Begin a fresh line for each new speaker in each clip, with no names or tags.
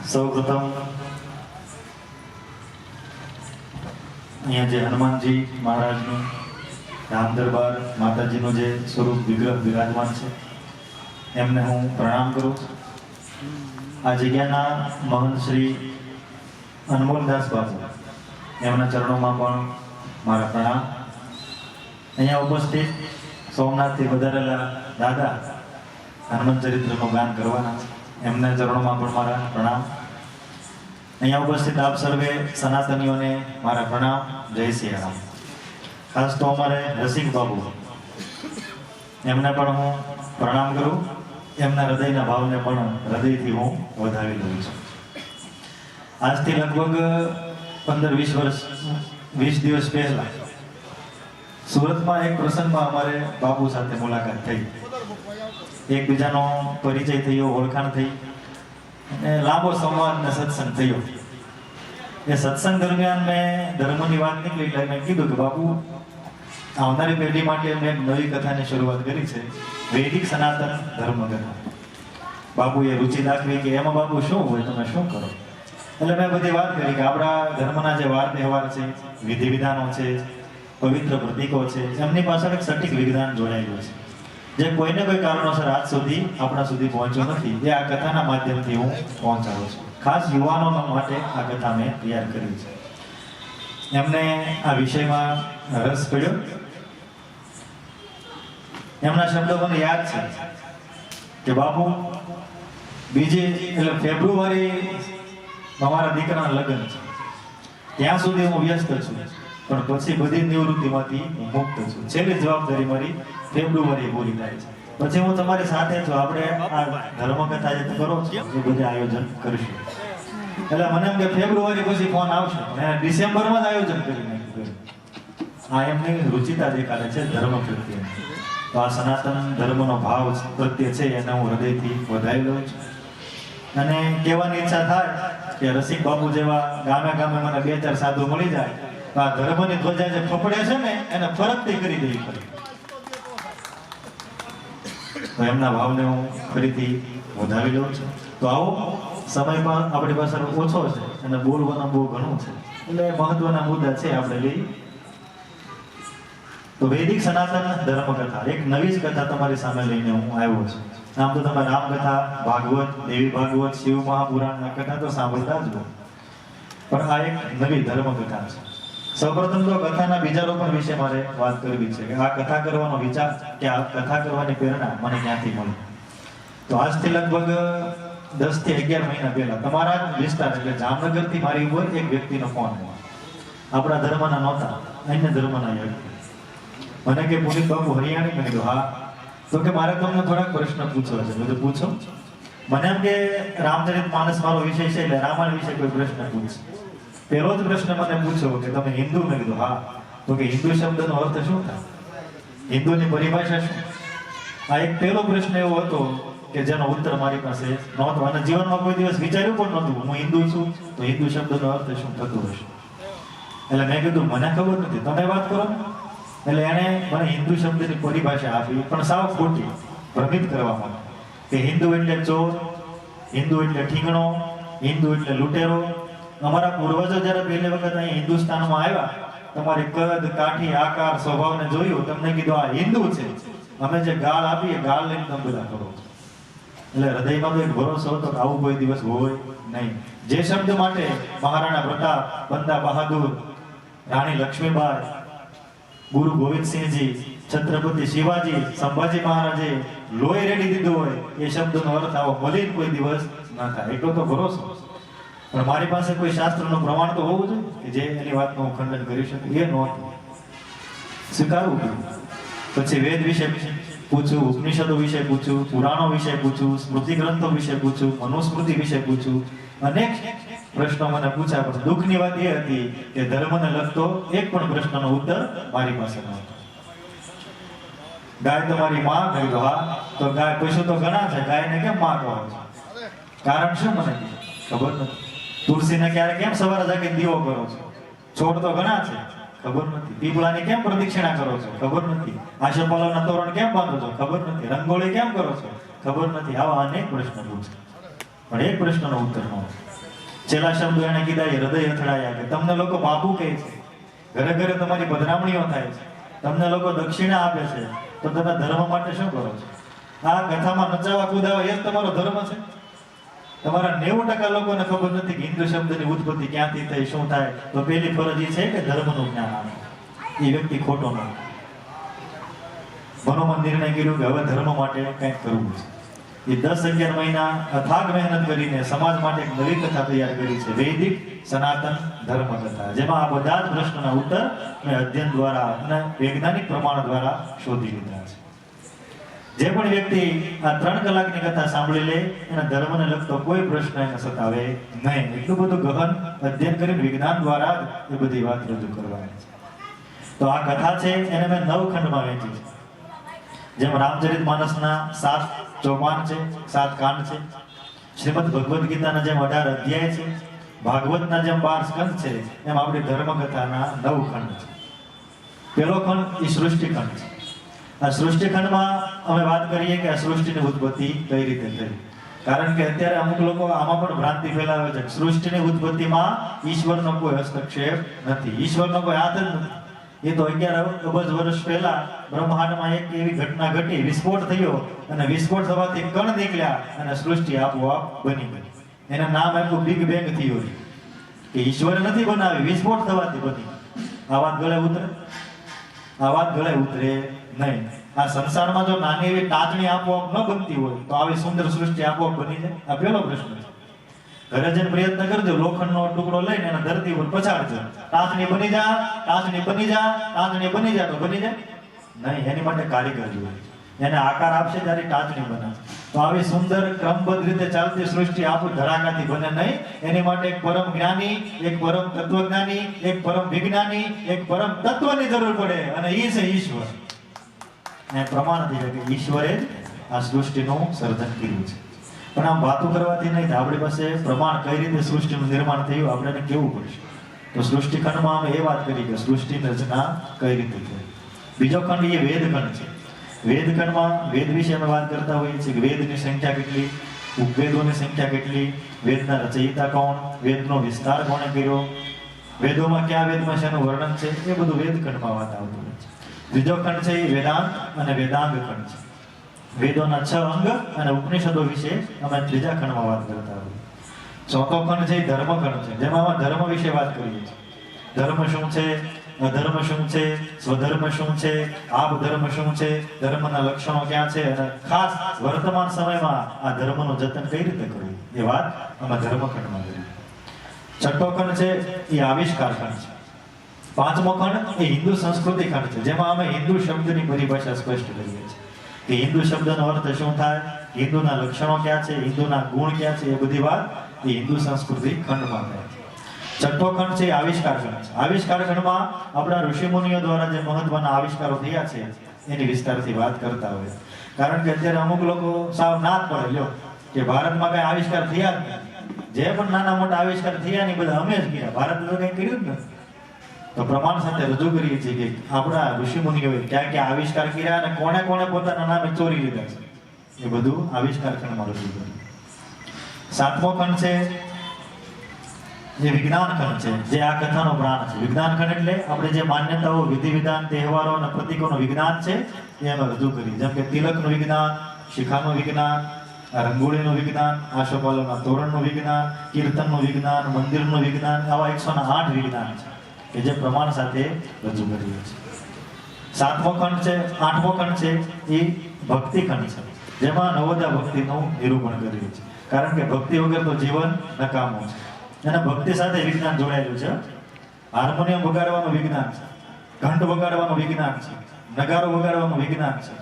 સૌપ્રથમ અહીંયા જે હનુમાનજી મહારાજનું રામ દરબાર માતાજીનું જે સ્વરૂપ વિગ્રહ વિરાજમાન છે એમને હું પ્રણામ કરું છું. આ જગ્યાના મહંત શ્રી અનમોલદાસ બાપુ એમના ચરણોમાં પણ મારા પ્રણામ. અહીંયા ઉપસ્થિત સોમનાથથી વધારેલા દાદા હનુમાન ચરિત્રનું ગાન કરવાના છે, એમના ચરણોમાં પણ મારા પ્રણામ. અહીંયા ઉપસ્થિત આપ સર્વે સનાતનીઓને મારા પ્રણામ. જય શ્રી રામ. ખાસ તો અમારે રસિક બાબુ એમને પણ હું પ્રણામ કરું. એમના હૃદયના ભાવને પણ હૃદયથી હું વધાવી લઉં છું. આજથી લગભગ 15-20 વર્ષ 20 દિવસ પહેલા સુરતમાં એક પ્રસંગમાં અમારે બાપુ સાથે મુલાકાત થઈ. એકબીજાનો પરિચય થયો, ઓળખાણ થઈ અને લાંબો સંવાદ અને સત્સંગ થયો. એ સત્સંગ દરમિયાન મેં ધર્મની વાત નીકળી એટલે મેં કીધું કે બાપુ આવનારી પેઢી માટે મેં એક નવી કથાની શરૂઆત કરી છે, વૈદિક સનાતન ધર્મ કથા. બાપુએ રુચિ દાખવી કે એમાં બાપુ શું હોય, તમે શું કરો? એટલે મેં બધી વાત કરી કે આપણા ધર્મના જે વાર તહેવાર છે, વિધિ વિધાનો છે, પવિત્ર પ્રતીકો છે, એમની પાછળ એક સટીક વિજ્ઞાન જોડાયેલું છે જે કોઈને કોઈ કારણોસર આજ સુધી આપણા સુધી પહોંચ્યું નથી. એ આ કથાના માધ્યમથી હું પહોંચાડું છું. ખાસ યુવાનો માટે આ કથા મેં તૈયાર કરી છે. એમને આ વિષયમાં રસ પડ્યો. એમના શબ્દો મને યાદ છે કે બાપુ એટલે ફેબ્રુઆરી અમારા દીકરાના લગ્ન છે, ત્યાં સુધી હું વ્યસ્ત છું, પણ પછી બધી નિવૃત્તિમાંથી હું મુક્ત છું. છેલ્લી જવાબદારી મારી ફેબ્રુઆરી પૂરી થાય છે, પછી હું તમારી સાથે છું. આપણે આ ધર્મકથા જે કરો છો એ બધે આયોજન કરીશું. એટલે મને એમ કે ફેબ્રુઆરી પછી ફોન આવશે, મેં ડિસેમ્બરમાં જ આયોજન કરી નાખ્યું. આ એમની રુચિતા દેખાડે છે ધર્મ પ્રત્યે. તો આ સનાતન ધર્મનો ભાવ પ્રત્યે છે એને હું હૃદયથી વધાવી લઉં છું. અને કહેવાની ઈચ્છા થાય કે રસિક બાપુ જેવા ગામે ગામે મને 2-4 સાધુ મળી જાય તો આ ધર્મની ધ્વજા જે ફફડે છે ને એને ફરકથી કરી દેવી પડે. તો એમના ભાવને હું ફરીથી વધાવી લઉં છું. તો આવો સમય પણ આપણી પાસે ઓછો છે અને બોલવાનું બહુ ઘણું છે, એટલે મહત્વના મુદ્દા છે આપણે લઈ. તો વૈદિક સનાતન ધર્મકથા એક નવી જ કથા તમારી સામે લઈને હું આવ્યો છું. આમ તો તમે રામકથા, ભાગવત, દેવી ભાગવત, શિવ મહાપુરાણના કથા તો સાંભળતા જ હો, પણ આ એક નવી ધર્મકથા છે. સૌપ્રથમ તો કથાના બીજારોપણ વિશે મારે વાત કરવી છે કે આ કથા કરવાનો વિચાર કે આ કથા કરવાની પ્રેરણા મને ક્યાંથી મળી. તો આજથી લગભગ 10 થી 11 મહિના પહેલા તમારા જ વિસ્તાર એટલે જામનગરથી મારી ઉપર એક વ્યક્તિનો ફોન આવ્યો. આપણા ધર્મના નહોતા, અન્ય ધર્મના વ્યક્તિ. મને કે પુનિત બાબુ હરિયાણી? મેં કીધું હા. તો કે મારે તમને થોડાક પ્રશ્ન પૂછવા છે. બધું પૂછો. મને એમ કે રામચરિત માનસ મારો વિષય છે એટલે રામાયણ વિશે કોઈ પ્રશ્ન પૂછશે. પહેલો જ પ્રશ્ન મને પૂછ્યો કે તમે હિન્દુ? મેં કીધું હા. તો કે હિન્દુ શબ્દનો અર્થ શું થાય? હિન્દુની પરિભાષા શું? આ એક પહેલો પ્રશ્ન એવો હતો કે જેનો ઉત્તર મારી પાસે નહોતો અને જીવનમાં કોઈ દિવસ વિચાર્યું પણ નહોતું હું હિન્દુ છું તો હિન્દુ શબ્દનો અર્થ શું થતું હશે. એટલે મેં કીધું મને ખબર નથી, તમે વાત કરો. એટલે એણે મને હિન્દુ શબ્દની પરિભાષા આપી, પણ સાવ ખોટી, ભ્રમિત કરવા માટે કે હિન્દુ એટલે ચોર, હિન્દુ એટલે ઠીંગણો, હિન્દુ એટલે લૂંટેરો. અમારા પૂર્વજો જ્યારે પહેલી વખત અહીં હિન્દુસ્તાનમાં આવ્યા, તમારી કદ, કાઠી, આકાર, સ્વભાવને જોયું, તમને કીધું આ હિન્દુ છે. અમે જે ગાળ આપીએ ગાળ લઈને તમે બધા કરો. એટલે હૃદયમાં તો એક ભરોસો હતો કે આવું કોઈ દિવસ હોય નહીં. જે શબ્દ માટે મહારાણા પ્રતાપ, બંદા બહાદુર, રાણી લક્ષ્મીબાઈ, ગુરુ ગોવિંદસિંહજી, છત્રપતિ શિવાજી, સંભાજી મહારાજે લોહી રેડી દીધું હોય એ શબ્દનો અર્થ આવો મલિન કોઈ દિવસ ન થાય, એટલો તો ભરોસો. પણ મારી પાસે કોઈ શાસ્ત્રનું પ્રમાણ તો હોવું જોઈએ કે જે એની વાતનું હું ખંડન કરી શકું. એ નહોતું, સ્વીકારવું પડ્યું. પછી વેદ વિશે પૂછ્યું, ઉપનિષદો વિશે પૂછ્યું, પુરાણો વિશે પૂછ્યું, સ્મૃતિ ગ્રંથો વિશે પૂછ્યું, મનુસ્મૃતિ વિશે પૂછ્યું. અનેક પ્રશ્નો મને પૂછ્યા, પણ દુઃખની વાત એ હતી કે ધર્મને લગતો એક પણ પ્રશ્નનો ઉત્તર મારી પાસે નહોતો. ગાય તમારી માં? કહ્યું હા. તો ગાય પશુ તો ઘણા છે, ગાયને કેમ માં કહો છો? કારણ શું મને ખબર નથી. તુલસીને ક્યારે કેમ સવારે જાગીને દીવો કરો છો? છોડ તો ઘણા છે, ખબર નથી. પીપળાની કેમ પ્રદક્ષિણા કરો છો? ખબર નથી. આશોપાલવના તોરણ કેમ બાંધો છો? ખબર નથી. રંગોળી કેમ કરો છો? ખબર નથી. આવા અનેક પ્રશ્ન પૂછે પણ એક પ્રશ્નનો ઉત્તર ન હોય. છેલ્લા શબ્દો એને કીધા, એ હૃદય અથડાયા કે તમને લોકો બાપુ કહે છે, ઘરે ઘરે તમારી બદનામણીઓ થાય છે, તમને લોકો દક્ષિણા આપે છે, તો તમે ધર્મ માટે શું કરો છો? આ કથામાં નચાવા કુદાવા એ જ તમારો ધર્મ છે? તમારા 90% લોકોને ખબર નથી કે હિન્દુ શબ્દની ઉત્પત્તિ ક્યાંથી થઈ, શું થાય. તો પહેલી ફરજ એ છે કે ધર્મનું જ્ઞાન આપે. એ વ્યક્તિ ખોટો ન. મનોમન નિર્ણય કર્યો કે હવે ધર્મ માટે કંઈક કરવું છે. એ 10-11 મહિના અથાગ મહેનત કરીને સમાજ માટે એક નવી કથા તૈયાર કરી છે, વૈદિક સનાતન ધર્મ કથા, જેમાં આ બધા જ પ્રશ્નોના ઉત્તર મેં અધ્યયન દ્વારા અને વૈજ્ઞાનિક પ્રમાણ દ્વારા શોધી લીધા છે. જે પણ વ્યક્તિ આ 3 કલાકની કથા સાંભળી લે એને ધર્મને લગતો કોઈ પ્રશ્ન એને સતાવે નહીં. એટલું બધું ગહન અધ્યયન કરીને વિજ્ઞાન દ્વારા એ બધી વાત રજૂ કરવાની છે. તો આ કથા છે એને મેં 9 ખંડમાં વહેંચી છે. જેમ રામચરિત માનસના 7 ચોપાન છે, 7 કાંડ છે. શ્રીમદ ભગવદ્ ગીતાના જેમ 18 અધ્યાય છે. ભાગવતના જેમ 12 સ્કંદ છે, એમ આપણી ધર્મકથાના 9 ખંડ છે. પહેલો ખંડ એ સૃષ્ટિખંડ છે. આ સૃષ્ટિખંડમાં અમે વાત કરીએ કે આ સૃષ્ટિની ઉત્પત્તિ કઈ રીતે થઈ. કારણ કે અત્યારે અમુક લોકો આમાં પણ ભ્રાંતિ ફેલાવે છે. સૃષ્ટિની ઉત્પત્તિમાં ઈશ્વરનો કોઈ હસ્તક્ષેપ નથી, ઈશ્વરનો કોઈ હાથ જ નથી. એ તો 11 અબજ વર્ષ પહેલા બ્રહ્માંડમાં એક એવી ઘટના ઘટી, વિસ્ફોટ થયો, અને વિસ્ફોટ થવાથી કણ નીકળ્યા અને સૃષ્ટિ આપોઆપ બની ગઈ. એના નામ આપ્યું બિગ બેંગ થિયરી, કે ઈશ્વરે નથી બનાવી, વિસ્ફોટ થવાથી બની. આ વાત ગળે ઉતરે? આ વાત ગળે ઉતરે નહીં. આ સંસારમાં જો નાની એવી ટાચણી આપોઆપ ન બનતી હોય તો આવી સુંદર સૃષ્ટિ આપોઆપ બની જાય? આ પહેલો પ્રશ્ન છે. ઘરે જઈને પ્રયત્ન કરજો, લોખંડનો ટુકડો લઈને એને ધરતી ઉપર પછાડજો, ટાચણી બની જા, ટાચણી બની જા, ટાચણી બની જા, તો બની જાય નહીં. એની માટે કારીગર જોઈએ, એને આકાર આપશે ત્યારે ટાચણી બને. તો આવી સુંદર ક્રમબદ્ધ રીતે ચાલતી સૃષ્ટિ આપણું ધડાકાથી બને નહીં. એની માટે એક પરમ જ્ઞાની, એક પરમ તત્વજ્ઞાની, એક પરમ વિજ્ઞાની, એક પરમ તત્વની જરૂર પડે, અને એ છે ઈશ્વર. એ પ્રમાણ થઈ કે ઈશ્વરે આ સૃષ્ટિનું સર્જન કર્યું છે. પણ આમ વાતો કરવાથી નહીં, આપણી પાસે પ્રમાણ કઈ રીતે સૃષ્ટિનું નિર્માણ થયું આપણે એને કેવું પડશે. તો સૃષ્ટિખંડમાં અમે એ વાત કરી કે સૃષ્ટિની રચના કઈ રીતે થઈ. બીજો ખંડ એ વેદખંડ છે. વેદખંડમાં વેદ વિશે અમે વાત કરતા હોઈએ છીએ કે વેદની સંખ્યા કેટલી, ઉપવેદોની સંખ્યા કેટલી, વેદના રચયિતા કોણ, વેદનો વિસ્તાર કોણે કર્યો, વેદોમાં કયા વેદમાં શેનું વર્ણન છે, એ બધું વેદખંડમાં વાત આવતું હોય છે. ત્રીજો ખંડ છે એ વેદાંત અને વેદાંગ ખંડ છે. વેદોના 6 અંગ અને ઉપનિષદો વિશે અમે ત્રીજા ખંડમાં વાત કરતા હોઈએ. ચોથો ખંડ છે એ ધર્મખંડ છે, જેમાં અમે ધર્મ વિશે વાત કરીએ છીએ. ધર્મ શું છે, અધર્મ શું છે, સ્વધર્મ શું છે, આપધર્મ શું છે, ધર્મના લક્ષણો ક્યાં છે, અને ખાસ વર્તમાન સમયમાં આ ધર્મનું જતન કઈ રીતે કરવું, એ વાત અમે ધર્મખંડમાં કરી. છઠ્ઠો ખંડ છે એ આવિષ્કાર ખંડ છે. પાંચમો ખંડ એ હિન્દુ સંસ્કૃતિ ખંડ છે, જેમાં અમે હિન્દુ શબ્દની પરિભાષા સ્પષ્ટ કરીએ છીએ કે હિન્દુ શબ્દનો અર્થ શું થાય, હિન્દુના લક્ષણો ક્યાં છે, હિન્દુના ગુણ ક્યાં છે, એ બધી વાત એ હિન્દુ સંસ્કૃતિ ખંડમાં થાય છે. છઠ્ઠો ખંડ છે આવિષ્કાર ખંડ છે. આવિષ્કાર ખંડમાં આપણા ઋષિમુનિઓ દ્વારા જે મહત્વના આવિષ્કારો થયા છે એની વિસ્તારથી વાત કરતા હોય. કારણ કે અત્યારે અમુક લોકો સાવ ના જ પડે લ્યો કે ભારતમાં કઈ આવિષ્કાર થયા જ નથી. જે પણ નાના મોટા આવિષ્કાર થયા ને બધા અમે જ કર્યા, ભારતે તો કઈ કર્યું જ નથી. તો પ્રમાણ સાથે રજૂ કરીએ છીએ કે આપણા ઋષિમુનિઓએ ક્યાં ક્યાં આવિષ્કાર કર્યા અને કોણે કોણે પોતાના નામે ચોરી લીધા છે, એ બધું આવિષ્કાર ખંડમાં રજૂ કર્યું. સાતમો ખંડ છે જે વિજ્ઞાન ખંડ છે, જે આ કથાનો પ્રાણ છે. વિજ્ઞાન ખંડ એટલે આપણે જે માન્યતાઓ, વિધિ વિધાન, તહેવારો અને પ્રતીકોનું વિજ્ઞાન છે એ અમે રજૂ કરી. જેમ કે તિલકનું વિજ્ઞાન, શિખાનું વિજ્ઞાન, રંગોળીનું વિજ્ઞાન, આશોપાલવના તોરણનું વિજ્ઞાન, કીર્તનનું વિજ્ઞાન, મંદિરનું વિજ્ઞાન, આવા 108 વિજ્ઞાન છે કે જે પ્રમાણ સાથે રજૂ કરીએ છીએ. આઠમો ખંડ છે એ ભક્તિ ખંડ છે, જેમાં નવોદા ભક્તિનું નિરૂપણ કરીએ છીએ. કારણ કે ભક્તિ વગર તો જીવન નકામું છે, અને ભક્તિ સાથે વિજ્ઞાન જોડાયેલું છે. હાર્મોનિયમ વગાડવાનું વિજ્ઞાન છે, ઘંટ વગાડવાનું વિજ્ઞાન છે, નગારો વગાડવાનું વિજ્ઞાન છે.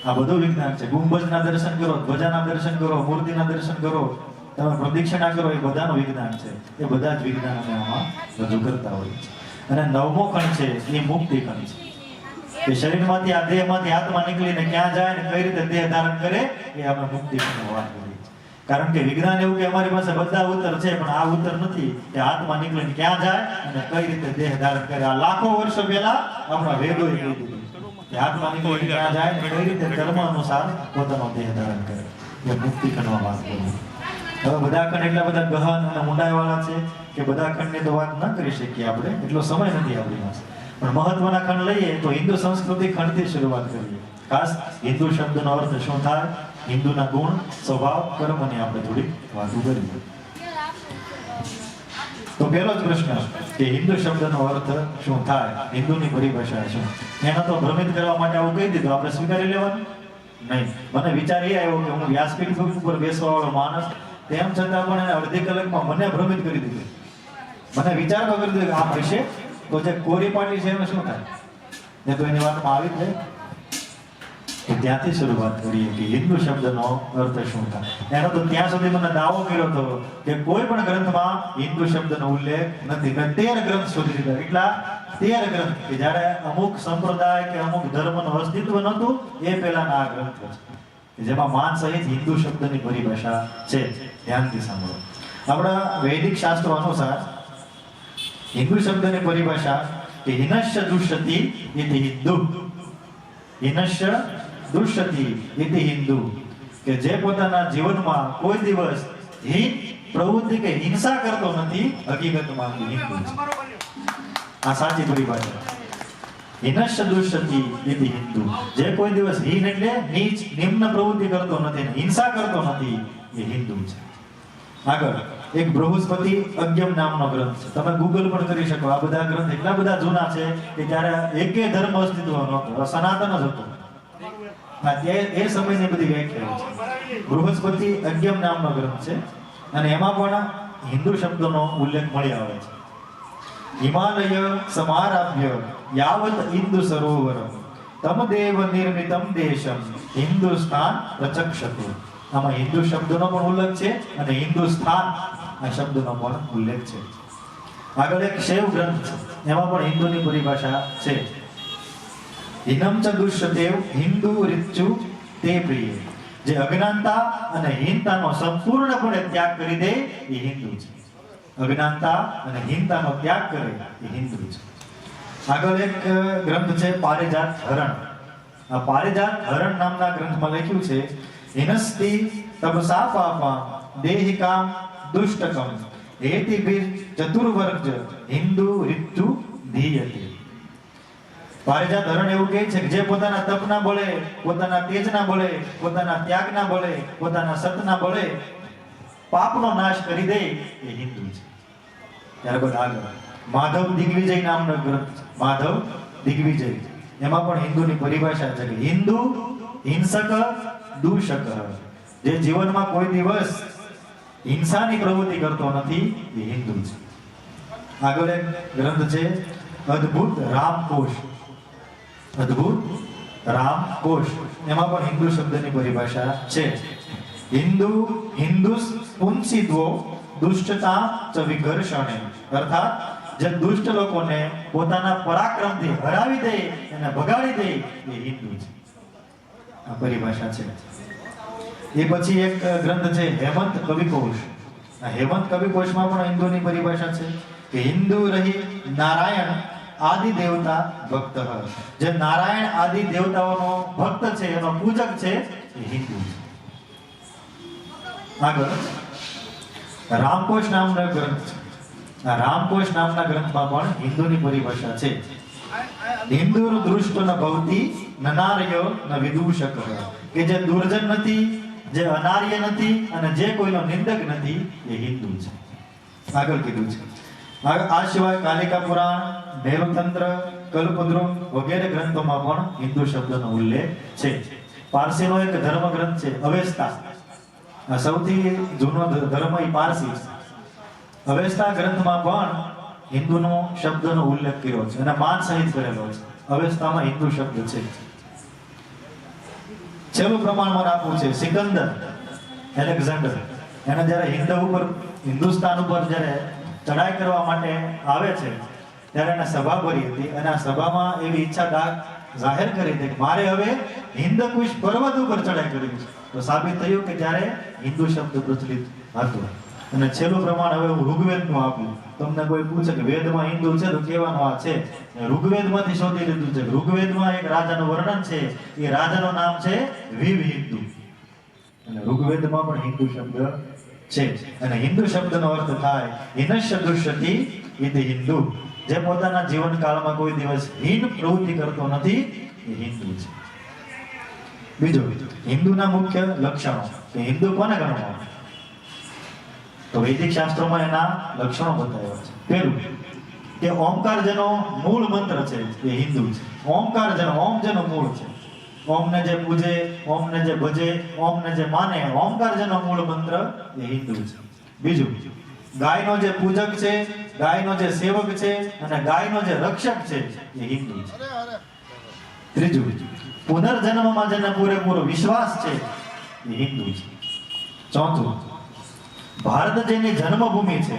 આ બધું વિજ્ઞાન છે. ગુંબજના દર્શન કરો, ધ્વજાના દર્શન કરો, મૂર્તિના દર્શન કરો, તમે પ્રદક્ષિણા કરો, એ બધાનું વિજ્ઞાન છે. એ બધા જ વિજ્ઞાન અમે આમાં રજૂ કરતા હોઈએ છીએ. અને નવમો ખંડ છે એ મુક્તિ ખંડ છે, કે શરીરમાંથી આ દેહમાંથી આત્મા નીકળીને ક્યાં જાય ને કઈ રીતે દેહ ધારણ કરે, એ આપણે મુક્તિ ખંડમાં વાત કરીએ છીએ. કારણ કે વિજ્ઞાન એવું કે અમારી પાસે બધા ઉત્તર છે, પણ આ ઉત્તર નથી કે આત્મા નીકળીને ક્યાં જાય અને કઈ રીતે દેહ ધારણ કરે. આ લાખો વર્ષો પહેલા આપણા વેદોએ કહી દીધું. કે આત્માની કોઈ ત્યાં જાય ને કઈ રીતે કર્મ અનુસાર પોતાનો દેહ ધારણ કરે, એ મુક્તિ ખંડમાં વાત કરી. હવે બધા ખંડ એટલા બધા ગહન અને ઊંડાઈવાળા છે કે બધા ખંડની તો વાત ન કરી શકીએ આપણે, એટલો સમય નથી આપણી પાસે. પણ મહત્વના ખંડ લઈએ તો હિન્દુ સંસ્કૃતિ ખંડથી શરૂઆત કરીએ. ખાસ હિન્દુ શબ્દનો અર્થ શું થાય, હિન્દુના ગુણ, સ્વભાવ, કર્મની આપણે થોડી વાતો કરીએ. તો પહેલો જ પ્રશ્ન કે હિન્દુ શબ્દનો અર્થ શું થાય, હિન્દુની પરિભાષા શું? એનો તો ભ્રમિત કરવા માટે આવું કહી દીધું, આપણે સ્વીકારી લેવાનું નહીં. મને વિચાર એ આવ્યો કે હું વ્યાસપીઠ ઉપર બેસવા વાળો માણસ, તેમ છતાં પણ એને અડધી કલાકમાં મને ભ્રમિત કરી દીધું. મને વિચાર તો કરી દીધો કે આમ હશે તો જે કોરી પાટી છે એમાં શું થાય, ને તો એની વાતમાં આવી જ જાય. ત્યાંથી શરૂઆત કરીએ કે હિન્દુ શબ્દનો અર્થ શું થાય. એનો તો ત્યાં સુધી મને દાવો કર્યો હતો કે કોઈ પણ ગ્રંથમાં હિન્દુ શબ્દનો ઉલ્લેખ નથી. મેં 13 ગ્રંથ શોધી દીધા. એટલા 13 ગ્રંથ કે જ્યારે અમુક સંપ્રદાય કે અમુક ધર્મનું અસ્તિત્વ નહોતું એ પહેલાના આ ગ્રંથ છે, જેમાં માન સહિત હિન્દુ શબ્દની પરિભાષા છે. ધ્યાનથી સાંભળો. આપણા વૈદિક શાસ્ત્રો અનુસાર હિન્દુ શબ્દની પરિભાષા કે હિનશ્ય દુષ્યતિ ઇતિ હિન્દુ. હિનશ્ય દુષ્યતિ ઇતિ હિન્દુ, કે જે પોતાના જીવનમાં કોઈ દિવસ હિન પ્રવૃત્તિ કે હિંસા કરતો નથી, હકીકતમાં હિન્દુ છે. આ સાચી પરિભાષા. હિનશ્ય દુષ્યતિ ઇતિ હિન્દુ, જે કોઈ દિવસ હિન એટલે નીચ નિમ્ન પ્રવૃત્તિ કરતો નથી, હિંસા કરતો નથી, એ હિન્દુ છે. આગળ એક બૃહસ્પતિ અજ્ઞમ નામનો ગ્રંથ છે, તમે ગૂગલ પણ કરી શકો. આ બધા ગ્રંથ એટલા બધા જૂના છે કે ત્યારે એકે ધર્મ અસ્તિત્વ નહોતો, સનાતન જ હતો. એ સમયની બધી વ્યાખ્યાઓ છે. બૃહસ્પતિ અજ્ઞમ નામનો ગ્રંથ છે અને એમાં પણ હિન્દુ શબ્દનો ઉલ્લેખ મળી આવે છે. હિમાલય સમારાભ્ય યાવત ઇન્દુ સરોવર તમ દેવ નિર્મિતમ દેશમ હિન્દુસ્તાન પ્રચક્ષતે. આમાં હિન્દુ શબ્દનો પણ ઉલ્લેખ છે અને હિન્દુસ્તાન આ શબ્દનો પણ ઉલ્લેખ છે. આગળ એક શૈવ ગ્રંથ છે, એમાં પણ હિન્દુની પરિભાષા છે. હિનમ ચ દુષ્યદેવ હિન્દુ રિચ્યુ તે પ્રિય, જે અજ્ઞાનતા અને હીનતાનો સંપૂર્ણપણે ત્યાગ કરી દે એ હિન્દુ છે. અજ્ઞાનતા અને હીનતાનો ત્યાગ કરે એ હિન્દુ છે. આગળ એક ગ્રંથ છે પારિજાત હરણ. આ પારિજાત હરણ નામના ગ્રંથમાં લખ્યું છે હિનસ્તિ તપસા પાપા દેહિકામ દુષ્ટકમ હેતિભિર ચતુર્વર્ગ હિન્દુ રિત્તુ ધીયતે. પારિજાત હરણ એવું કહે છે કે જે પોતાના તપના બળે, પોતાના તેજના બળે, પોતાના ત્યાગના બળે, પોતાના સતના બળે પાપનો નાશ કરી દે એ હિન્દુ છે. ત્યારબાદ આગળ માધવ દિગ્વિજય નામનો ગ્રંથ છે. માધવ દિગ્વિજય, એમાં પણ હિન્દુની પરિભાષા છે કે હિન્દુ હિંસક દૂષક, જે જીવનમાં કોઈ દિવસ હિંસાની પ્રવૃત્તિ કરતો નથી એ હિન્દુ છે. આગળ એક ગ્રંથ છે અદ્ભુત રામકોશ. અદ્ભુત રામકોશ, એમાં પણ હિન્દુ શબ્દની પરિભાષા છે. હિન્દુ હિન્દુસ પુંસિદ્વો દુષ્ટતા ચ વિઘર્ષણે, અર્થાત જે દુષ્ટ લોકોને પોતાના પરાક્રમથી હરાવી દે અને ભગાડી દે એ હિન્દુ છે. આ પરિભાષા છે. એ પછી એક ગ્રંથ છે હેમંત કવિકોશ. આ હેમંત કવિકોશમાં પણ હિન્દુની પરિભાષા છે કે હિન્દુ રહી નારાયણ આદિ દેવતા ભક્ત, જે નારાયણ આદિ દેવતાઓનો ભક્ત છે, એનો પૂજક છે એ હિન્દુ છે. આગળ રામકોશ નામનો ગ્રંથ છે. આ રામકોશ નામના ગ્રંથમાં પણ હિન્દુની પરિભાષા છે. હિન્દુ દૃષ્ટ ન ભવતી નનાર્ય ન વિદૂષક, કે જે દુર્જન નથી, જે અનાર્ય નથી અને જે કોઈનો નિંદક નથી એ હિન્દુ છે. આગળ કીધું છે. આ સિવાય કાલિકા પુરાણ, મેરુતંત્ર, કલ્પદ્રુમ વગેરે ગ્રંથોમાં પણ હિન્દુ શબ્દનો ઉલ્લેખ છે. પારસીનો એક ધર્મ ગ્રંથ છે અવેસ્તા. આ સૌથી જૂનો ધર્મ એ પારસી છે. અવેસ્તા ગ્રંથમાં પણ હિન્દુનો શબ્દનો ઉલ્લેખ કર્યો છે અને માન સહિત કરેલો છે. અવેસ્તામાં હિન્દુ શબ્દ છે. છેલ્લું પ્રમાણ મને આપવું છે સિકંદર એલેક્ઝાન્ડર. એને જ્યારે હિન્દુસ્તાન ઉપર જ્યારે ચડાઈ કરવા માટે આવે છે ત્યારે એને સભા ભરી હતી અને આ સભામાં એવી ઈચ્છા જાહેર કરી હતી કે મારે હવે હિન્દકુશ પર્વત ઉપર ચડાઈ કરવી છે. તો સાબિત થયું કે ત્યારે હિન્દુ શબ્દ પ્રચલિત હતો. અને છેલ્લું પ્રમાણ હવે હું ઋગ્વેદનું આપું. તમને કોઈ પૂછે કે વેદમાં હિન્દુ છે તો કહેવાનું આ છે. ઋગ્વેદમાંથી શોધી લીધું છે. ઋગ્વેદમાં એક રાજાનું વર્ણન છે, એ રાજાનું નામ છે વિવ હિન્દુ. અને ઋગ્વેદમાં પણ હિન્દુ શબ્દ છે. અને હિન્દુ શબ્દનો અર્થ થાય હિનશ્ય દુષ્યતિ ઇતિ હિન્દુ. જે પોતાના જીવનકાળમાં કોઈ દિવસ હીન પ્રવૃત્તિ કરતો નથી એ હિન્દુ છે. બીજું, હિન્દુના મુખ્ય લક્ષણો કે હિન્દુ કોને ગણવા? તો વૈદિક શાસ્ત્રોમાં એના લક્ષણો બતાવ્યા છે. પહેલું કે ઓમકાર જેનો મૂળ મંત્ર છે એ હિન્દુ છે. ઓમકાર જેનો, ઓમ જેનો મૂળ છે, ઓમને જે પૂજે, ઓમને જે ભજે, ઓમને જે માને, ઓમકાર જેનો મૂળ મંત્ર એ હિન્દુ છે. બીજું, ગાયનો જે પૂજક છે, ગાયનો જે સેવક છે અને ગાયનો જે રક્ષક છે એ હિન્દુ છે. ત્રીજું, પુનર્જન્મમાં જેને પૂરેપૂરો વિશ્વાસ છે એ હિન્દુ છે. ચોથું, ભારત જેની જન્મભૂમિ છે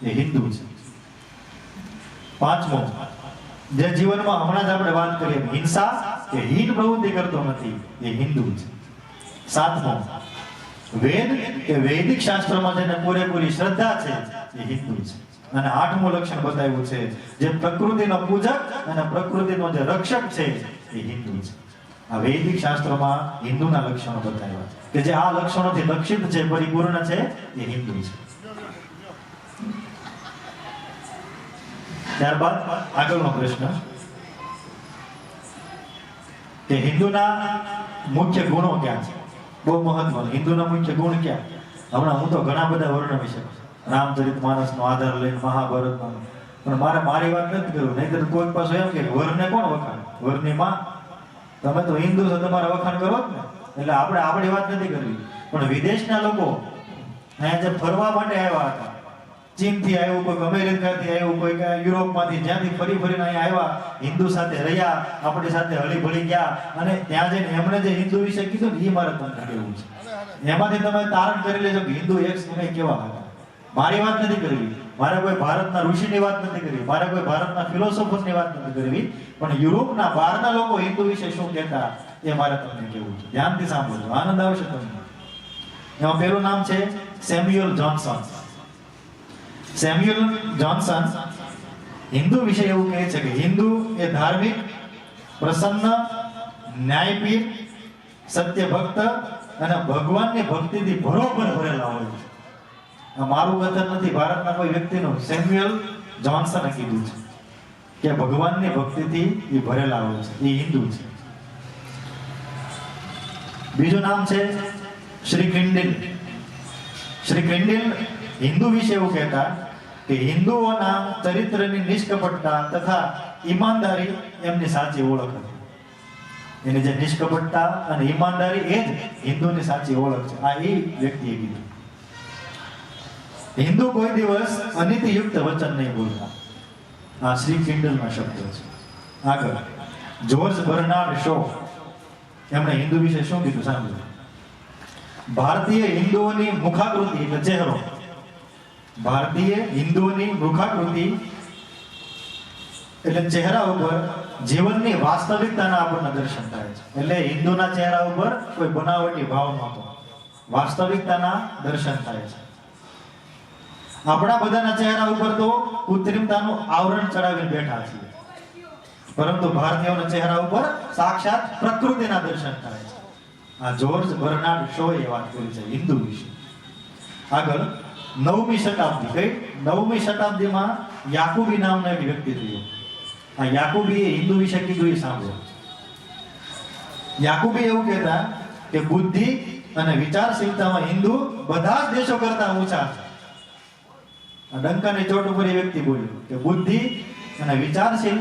એ હિન્દુ છે. પાંચમું, જે જીવનમાં હમણાં જ આપણે વાત કરીએ હિંસા કે હીન પ્રવૃત્તિ કરતો નથી એ હિન્દુ છે. સાતમું, વેદ કે વૈદિક શાસ્ત્રોમાં જેને પૂરેપૂરી શ્રદ્ધા છે એ હિન્દુ છે. અને આઠમું લક્ષણ બતાવ્યું છે જે પ્રકૃતિનો પૂજક અને પ્રકૃતિનો જે રક્ષક છે એ હિન્દુ છે. આ વૈદિક શાસ્ત્રોમાં હિન્દુના લક્ષણો બતાવ્યા કે જે આ લક્ષણોથી લક્ષિત છે, પરિપૂર્ણ છે એ હિન્દુ છે. ત્યારબાદ આગળનો પ્રશ્ન કે હિન્દુના મુખ્ય ગુણો ક્યાં છે? બહુ મહત્વનું, હિન્દુના મુખ્ય ગુણ ક્યાં? હમણાં હું તો ઘણા બધા વર્ણવી શકું, રામચરિતમાનસનો આધાર લઈને, મહાભારતનો, પણ મારી વાત નથી કરવું. નહીં કોઈ પાછું એમ કે વરને કોણ વખાણ? વરની માં. તમે તો હિન્દુ છો, તમારે વખાણ કરો જ ને. એટલે આપણે આપણી વાત નથી કરવી. પણ વિદેશના લોકો અહીંયા જે ફરવા માટે આવ્યા હતા, ચીનથી આવ્યું, કોઈ અમેરિકાથી આવ્યું, કોઈ યુરોપમાંથી, જ્યાંથી ફરી ફરીને અહીંયા આવ્યા, હિન્દુ સાથે રહ્યા, આપણી સાથે હળીભળી ગયા, અને ત્યાં જઈને એમણે જે હિન્દુ વિશે કીધું ને એ મારે તમને કહેવું છે. એમાંથી તમે તારણ કરી લેજો કે હિન્દુ એક સમય કેવા હતા. મારી વાત નથી કરવી, મારે કોઈ ભારતના ઋષિની વાત નથી કરવી, મારે કોઈ ભારતના ફિલોસોફર્સની વાત નથી કરવી, પણ યુરોપના બહારના લોકો હિન્દુ વિશે શું કહેતા એ મારે તમને કહેવું છે. ધ્યાનથી સાંભળજો, આનંદ આવશે તમને. એમાં પહેલું નામ છે Samuel Johnson. Samuel Johnson Hindu વિશે એવું કહે છે કે હિન્દુ એ ધાર્મિક, પ્રસન્ન, ન્યાયપીર, સત્યભક્ત અને ભગવાનની ભક્તિથી ભરોભર ભરેલા હોય છે. આ મારું કથન નથી, ભારતના કોઈ વ્યક્તિનું, સેમ્યુઅલ જોન્સને કીધું છે કે ભગવાનની ભક્તિથી એ ભરેલા હોય છે, એ હિન્દુ છે. બીજું નામ છે શ્રી ક્રિન્ડિલ. શ્રી ક્રિન્ડિલ હિન્દુ વિશે એવું કહેતા કે હિન્દુઓના ચરિત્રની નિષ્કપટતા તથા ઈમાનદારી એમની સાચી ઓળખ હતી. એની જે નિષ્કપટતા અને ઈમાનદારી એ જ હિન્દુની સાચી ઓળખ છે. આ એ વ્યક્તિએ કીધું. હિન્દુ કોઈ દિવસ અનીતિયુક્ત વચન નહીં બોલતા. આ શ્રી કિન્ડલના શબ્દો છે. આગળ જોર્જ બર્નાર્ડ શો, એમણે હિન્દુ વિશે શું કીધું સાંભળ્યું. ભારતીય હિન્દુઓની મુખાકૃતિ એટલે ચહેરો, ભારતીય હિન્દુઓની મુખાકૃતિ એટલે ચહેરા ઉપર જીવનની વાસ્તવિકતાના આપણને દર્શન થાય છે. એટલે હિન્દુના ચહેરા ઉપર કોઈ બનાવટી ભાવ નહોતો, વાસ્તવિકતાના દર્શન થાય છે. આપણા બધાના ચહેરા ઉપર તો કૃત્રિમતાનું આવરણ ચડાવીને બેઠા છીએ, પરંતુ ભારતીયોના ચહેરા ઉપર સાક્ષાત પ્રકૃતિના દર્શન થાય છે. આ જોર્જ બર્નાર્ડ શોએ વાત કરી છે હિન્દુ વિશે. આગળ 9મી શતાબ્દી, કઈ 9મી શતાબ્દીમાં યાકુબી નામનો એક વ્યક્તિ થયો. આ યાકુબીએ હિન્દુ વિશે કીધું એ સાંભળો. યાકુબી એવું કહેતા કે બુદ્ધિ અને વિચારશીલતામાં હિન્દુ બધા જ દેશો કરતા ઊંચા છે. ડંકાની ચોટ ઉપર એ વ્યક્તિ બોલ્યો કે બુદ્ધિ અને વિચારશીલ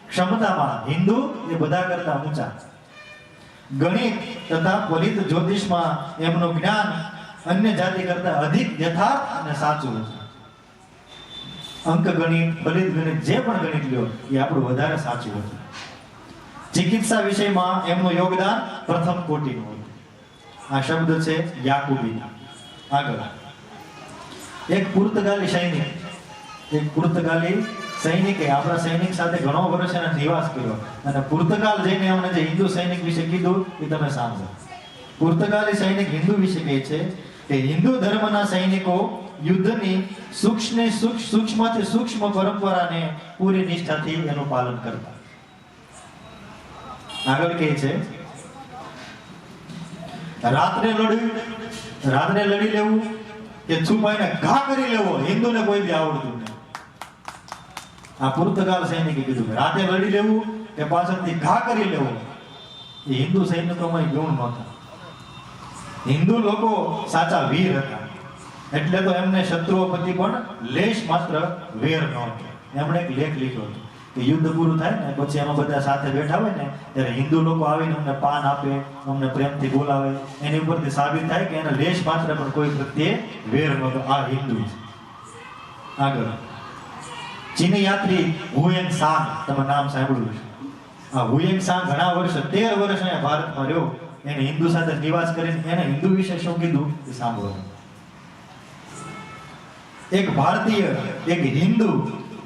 ક્ષમતામાં હિન્દુ એ બધા કરતા ઊંચા. ગણિત તથા ફલિત જ્યોતિષમાં એમનું જ્ઞાન અન્ય જાતિ કરતા અધિક યથાર્થ અને સાચું હતું. અંક ગણિત, ફલિત ગણિત, જે પણ ગણિત લ્યો એ આપણું વધારે સાચું હતું. ચિકિત્સા વિષયમાં એમનું યોગદાન પ્રથમ કોટીનું હતું. આ શબ્દ છે યાકુબી. આગળ એક પુર્તગાલી સૈનિકે આપણા સૈનિક સાથે ઘણો વર્ષ એનો નિવાસ કર્યો, અને પુર્તગાલ જઈને એમણે જે હિન્દુ સૈનિક વિશે કીધું એ તમે સાંભળો. પુર્તગાલી સૈનિક હિન્દુ વિશે કહે છે કે હિન્દુ ધર્મના સૈનિકો યુદ્ધની સૂક્ષ્મથી સૂક્ષ્મ પરંપરાને પૂરી નિષ્ઠાથી એનું પાલન કરતા. આગળ કહે છે રાત્રે લડી લેવું કે છુપાઈને ઘા કરી લેવો હિન્દુને કોઈ બી આવડતું નહીં. આ પુર્તગાલ સૈનિકે કીધું કે રાતે લડી લેવું કે પાછળથી ઘા કરી લેવો. એ હિન્દુ સૈનિકોમાં ગુણ નહોતા. હિન્દુ લોકો સાચા વીર હતા એટલે તો એમને શત્રુઓ પ્રતિ પણ લેશ માત્ર વેર નહોતો. એમણે એક લેખ લખ્યો હતો કે યુદ્ધ પૂરું થાય ને પછી એમાં બધા સાથે બેઠા હોય ને ત્યારે હિન્દુ લોકો આવીને અમને પાન આપે, અમને પ્રેમથી બોલાવે, એની ઉપરથી સાબિત થાય કે એને લેશ માત્ર પણ કોઈ પ્રત્યે વેર નહોતો. આ હિન્દુ છે. આગળ ચીની યાત્રી હુએન સાંગ, તમે નામ સાંભળ્યું છે. આ હુએન સાંગ ઘણા વર્ષ 13 વર્ષ અહીંયા ભારતમાં રહ્યો. એને હિન્દુ સાથે નિવાસ કરીને એને હિન્દુ વિશે શું કીધું એ સાંભળો. એક ભારતીય, એક હિન્દુ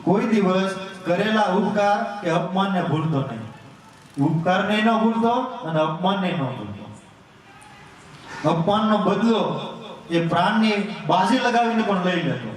કોઈ દિવસ કરેલા ઉપકાર કે અપમાનને ભૂલતો નહીં. ઉપકારને ન ભૂલતો અને અપમાનને ન ભૂલતો. અપમાનનો બદલો એ પ્રાણની બાજી લગાવીને પણ લઈ લેતો.